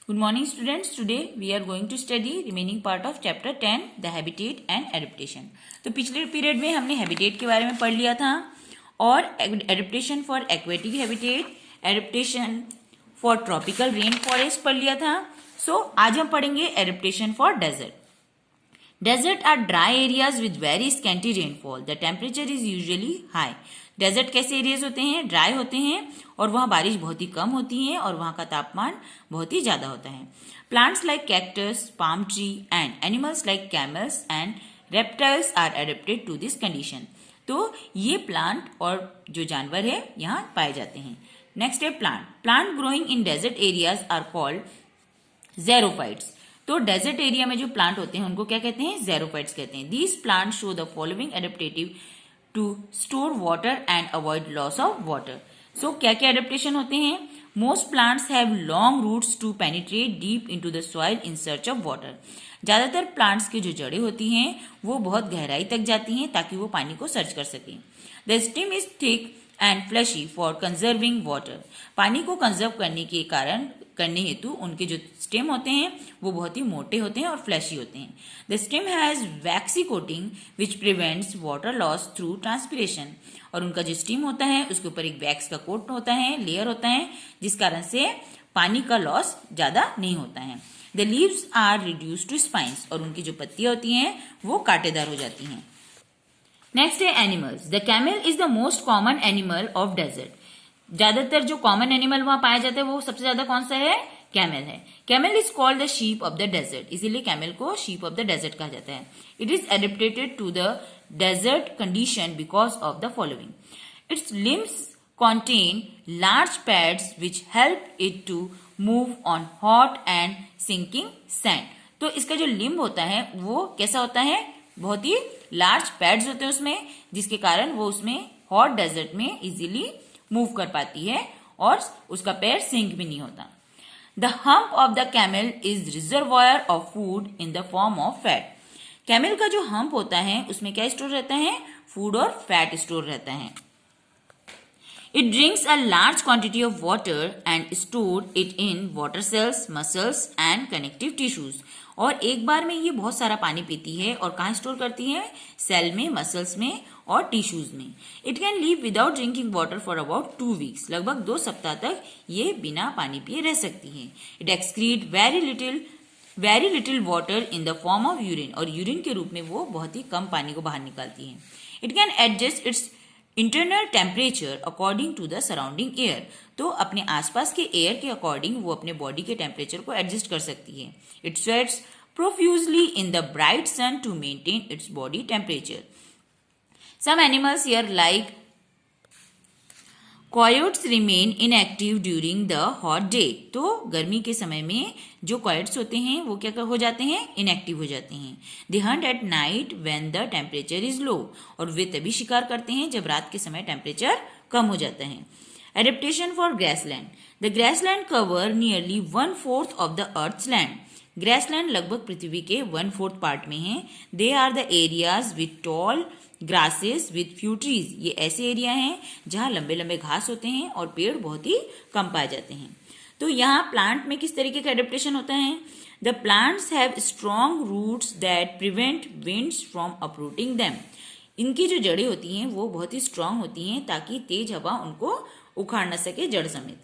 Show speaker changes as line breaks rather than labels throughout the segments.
Good morning students. Today we are going to study remaining part of chapter 10 the habitat and adaptation. तो पिछले period में हमने habitat के बारे में पढ़ लिया था और adaptation for aquatic habitat, adaptation for tropical rain forest पढ़ लिया था. सो आज हम पढ़ेंगे adaptation for desert. Desert are dry areas with very scanty rainfall. The temperature is usually high. Desert कैसे एरियाज होते हैं? ड्राई होते हैं और वहाँ बारिश बहुत ही कम होती है और वहाँ का तापमान बहुत ही ज़्यादा होता है. Plants like cactus, palm tree and animals like camels and reptiles are adapted to this condition. तो ये प्लांट और जो जानवर है यहाँ पाए जाते हैं. नेक्स्ट है plant. Plant growing in desert areas are called xerophytes. तो डेजर्ट एरिया में जो प्लांट होते हैं उनको क्या कहते हैं? ज़ेरोफाइट्स कहते हैं. These plant show the following adaptative to store water and avoid loss of water. So क्या क्या एडेप्टेशन होते हैं? Most plants have long roots to penetrate deep into the soil in search of water. ज्यादातर plants की जो जड़ें होती हैं वो बहुत गहराई तक जाती हैं ताकि वो पानी को सर्च कर सकें. The stem is thick and fleshy for conserving water. पानी को कंजर्व करने हेतु उनके जो स्टेम होते हैं वो बहुत ही मोटे होते हैं और फ्लैशी होते हैं. The stem has vaccine coating which prevents water loss through transpiration. और उनका जो स्टेम होता है उसके ऊपर एक वैक्स का कोट होता है, लेयर होता है, जिस कारण से पानी का लॉस ज्यादा नहीं होता है. The leaves are reduce to spines. और उनकी जो पत्तियां होती हैं वो कांटेदार हो जाती हैं. नेक्स्ट है animals. The camel is the most common animal of desert. ज्यादातर जो कॉमन एनिमल वहां पाया जाता है वो सबसे ज्यादा कौन सा है? कैमल है. Camel is called the sheep of the desert. इसीलिए कैमल को शीप ऑफ द डेजर्ट कहा जाता है. It is adapted to the desert condition because of the following. Its limbs contain large pads which help it to move on hot and sinking sand. तो इसका जो limb होता है वो कैसा होता है? बहुत ही लार्ज पैड्स होते हैं उसमें, जिसके कारण वो उसमें हॉट डेजर्ट में इजीली मूव कर पाती है और उसका पैर सिंक भी नहीं होता. The hump of the camel is reservoir of food in the form of fat. Camel का जो हम्प होता है उसमें क्या स्टोर रहता है? फूड और फैट स्टोर रहता है. It drinks a large quantity of water and store it in water cells, muscles and connective tissues. और एक बार में ये बहुत सारा पानी पीती है और कहाँ स्टोर करती है? सेल में, मसल्स में और टिश्यूज में. It can live without drinking water for about 2 weeks. लगभग 2 सप्ताह तक ये बिना पानी पिए रह सकती है. It excrete very little water in the form of urine. और यूरिन के रूप में वो बहुत ही कम पानी को बाहर निकालती है. It can adjust its internal temperature according to the surrounding air. तो अपने आसपास के एयर के अकॉर्डिंग वो अपने बॉडी के टेम्परेचर को एडजस्ट कर सकती है. It sweats profusely in the bright sun to maintain its body temperature. Some animals here like coyotes remain inactive during the hot day. तो गर्मी के समय में जो कॉयोट्स होते हैं वो क्या हो जाते हैं? इनएक्टिव हो जाते हैं. दे Hunt at night when the temperature is low. और वे तभी शिकार करते हैं जब रात के समय टेम्परेचर कम हो जाता है. Adaptation for grassland. The grassland cover nearly 1/4 of the earth's land. Grassland लगभग पृथ्वी के 1/4 पार्ट में है. They are the areas with tall grasses with few trees. ये ऐसे एरिया हैं जहाँ लंबे लंबे घास होते हैं और पेड़ बहुत ही कम पाए जाते हैं. तो यहाँ प्लांट में किस तरीके का एडेप्टेशन होता है? The plants have strong roots that prevent winds from uprooting them. इनकी जो जड़ें होती हैं वो बहुत ही स्ट्रांग होती हैं ताकि तेज हवा उनको उखाड़ न सके जड़ समेत.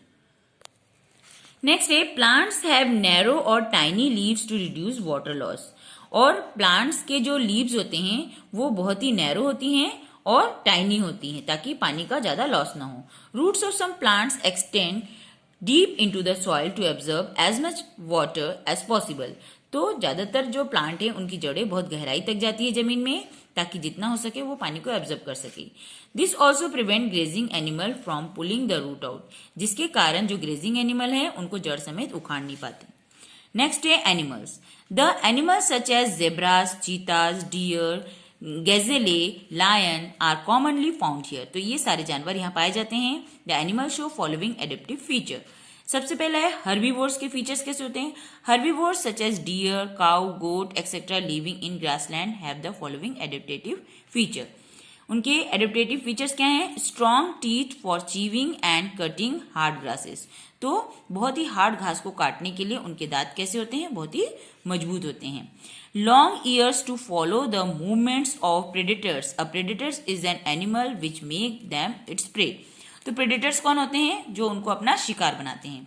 नेक्स्ट है प्लांट्स हैव नैरो और tiny leaves to reduce water loss. और प्लांट्स के जो लीव्स होते हैं वो बहुत ही नैरो होती हैं और टाइनी होती हैं ताकि पानी का ज्यादा लॉस ना हो. Roots of some plants extend deep into the soil to absorb as much water as possible. तो ज्यादातर जो प्लांट है उनकी जड़ें बहुत गहराई तक जाती है जमीन में ताकि जितना हो सके वो पानी को एब्जॉर्ब कर सके. This also prevent grazing animal from pulling the root out. जिसके कारण जो ग्रेजिंग एनिमल है उनको जड़ समेत उखाड़ नहीं पाते. नेक्स्ट है animals. The animals such as zebras, cheetahs, deer, gazelle, lion are commonly found here. तो ये सारे जानवर यहाँ पाए जाते हैं. The animal show following adaptive feature. सबसे पहला है हर्बीवोर्स के फीचर्स कैसे होते हैं? Herbivores such as deer, cow, goat etcetera living in grassland have the following adaptative feature. उनके एडेप्टेटिव फीचर्स क्या हैं? Strong teeth for chewing and cutting hard grasses. तो बहुत ही हार्ड घास को काटने के लिए उनके दांत कैसे होते हैं? बहुत ही मजबूत होते हैं। Long ears to follow the movements of predators. A predators is an animal which make them its prey. तो प्रेडेटर्स कौन होते हैं? जो उनको अपना शिकार बनाते हैं।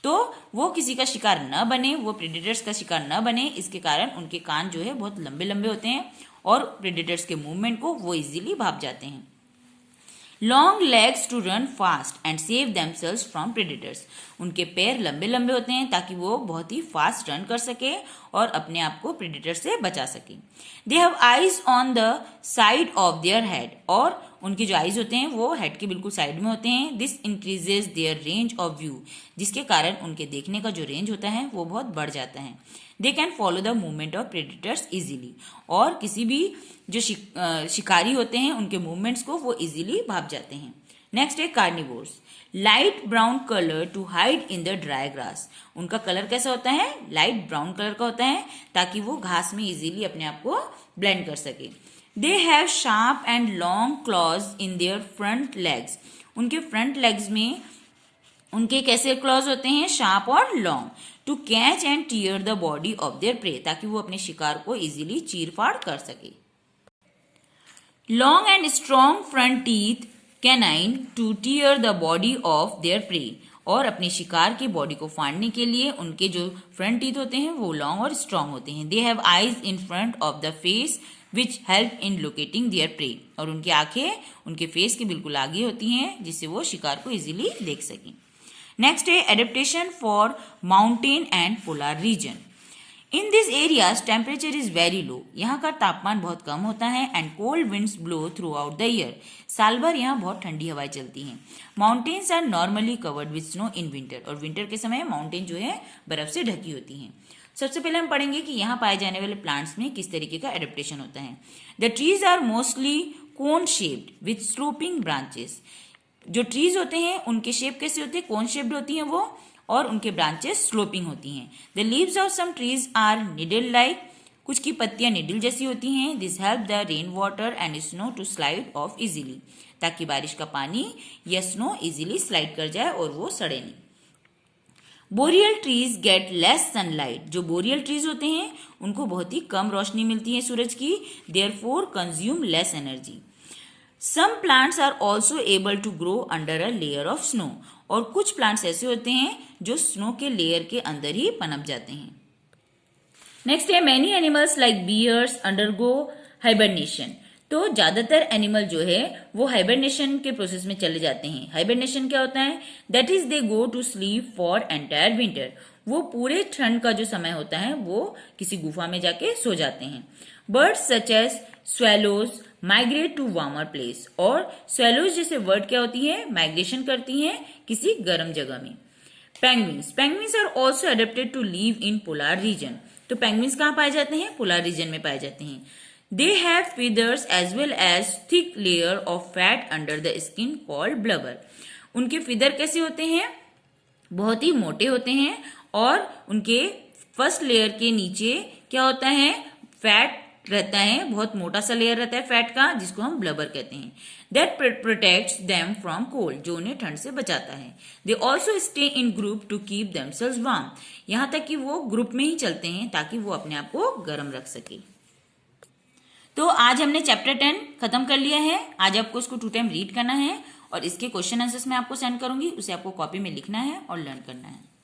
तो वो किसी का शिकार न बने, वो प्रेडेटर्स का शिकार न बने, इसके कारण उनके कान जो है बहुत लंबे लंबे होते हैं और प्रेडेटर्स के मूवमेंट को वो इजीली भाप जाते हैं। Long legs to run fast and save themselves from predators. उनके पैर लंबे लंबे होते हैं ताकि वो बहुत ही फास्ट रन कर सके और अपने आप को प्रेडेटर से बचा सके। They have eyes on the side of their head. और उनके जो आईज होते हैं वो हेड के बिल्कुल साइड में होते हैं। This increases their range of view, जिसके कारण उनके देखने का जो रेंज होता है वो बहुत बढ़ जाता है। They can follow the movement of predators easily. और किसी भी जो शिकारी होते हैं उनके मूवमेंट्स को वो इजीली भाप जाते हैं। नेक्स्ट है carnivores. Light brown colour to hide in the dry grass. उनका कलर कैसा होता है? लाइट ब्राउन कलर का होता है ताकि वो घास में इजीली अपने आप को ब्लेंड कर सके। They have sharp and long claws in their front legs. उनके फ्रंट लेग्स में उनके कैसे क्लॉज होते हैं? शार्प और long. To catch and tear the body of their prey, ताकि वो अपने शिकार को इजीली चीर फाड़ कर सके। Long and strong front teeth canine two tier the body of their pray. और अपने शिकार की बॉडी को फाड़ने के लिए उनके जो फ्रंट टीथ होते हैं वो लॉन्ग और स्ट्रॉन्ग होते हैं। They have eyes in front of the face which help in locating there pray. और उनकी आंखें उनके फेस के बिल्कुल आगे होती हैं जिससे वो शिकार को इजीली देख सकें। नेक्स्ट है adaptation for mountain and polar region. In this areas temperature is very low. यहाँ का तापमान बहुत कम होता है and cold winds blow throughout the year. साल भर यहाँ बहुत ठंडी हवाएं चलती हैं। Mountains are normally covered with snow in winter. और विंटर के समय माउंटेन जो है बर्फ से ढकी होती हैं। सबसे पहले हम पढ़ेंगे कि यहाँ पाए जाने वाले प्लांट्स में किस तरीके का एडेप्टेशन होता है। The trees are mostly cone shaped with sloping branches. जो ट्रीज होते हैं उनके शेप कैसे होते हैं? कोन शेप्ड होती हैं वो, और उनके ब्रांचेस स्लोपिंग होती हैं। The leaves of some trees are needle like. कुछ की पत्तियां निडल जैसी होती हैं। This help the rain water and snow to slide off easily, ताकि बारिश का पानी या स्नो इजीली स्लाइड कर जाए और वो सड़े नहीं। Boreal trees get less sunlight. जो बोरियल ट्रीज होते हैं उनको बहुत ही कम रोशनी मिलती है सूरज की, therefore consume less energy. Some plants are also able to grow under a layer of snow. और कुछ प्लांट्स ऐसे होते हैं जो स्नो के लेयर के अंदर ही पनप जाते हैं। नेक्स्ट है many animals like bears undergo hibernation. तो ज्यादातर एनिमल जो है वो हाइबरनेशन के प्रोसेस में चले जाते हैं। हाइबरनेशन क्या होता है? That is they go to sleep for entire winter. वो पूरे ठंड का जो समय होता है वो किसी गुफा में जाके सो जाते हैं। Birds such as swallows migrate to warmer place. और स्वेलोज जैसे बर्ड क्या होती है? माइग्रेशन करती हैं किसी गर्म जगह में। Penguins are also adapted to live in polar region. तो पेंगुइन्स कहाँ पाए जाते हैं? पोलर रीजन में पाए जाते हैं। They have feathers as well as thick layer of fat under the skin called blubber. उनके फीदर कैसे होते हैं? बहुत ही मोटे होते हैं और उनके फर्स्ट लेयर के नीचे क्या होता है? फैट रहता है, बहुत मोटा सा लेयर रहता है फैट का, जिसको हम ब्लबर कहते हैं। That protects them from cold, जो उन्हें ठंड से बचाता है। They also stay in group to keep themselves warm. यहाँ तक कि वो ग्रुप में ही चलते हैं ताकि वो अपने आप को गर्म रख सके। तो आज हमने चैप्टर 10 खत्म कर लिया है। आज आपको इसको 2 टाइम रीड करना है और इसके क्वेश्चन आंसर्स मैं आपको सेंड करूंगी, उसे आपको कॉपी में लिखना है और लर्न करना है।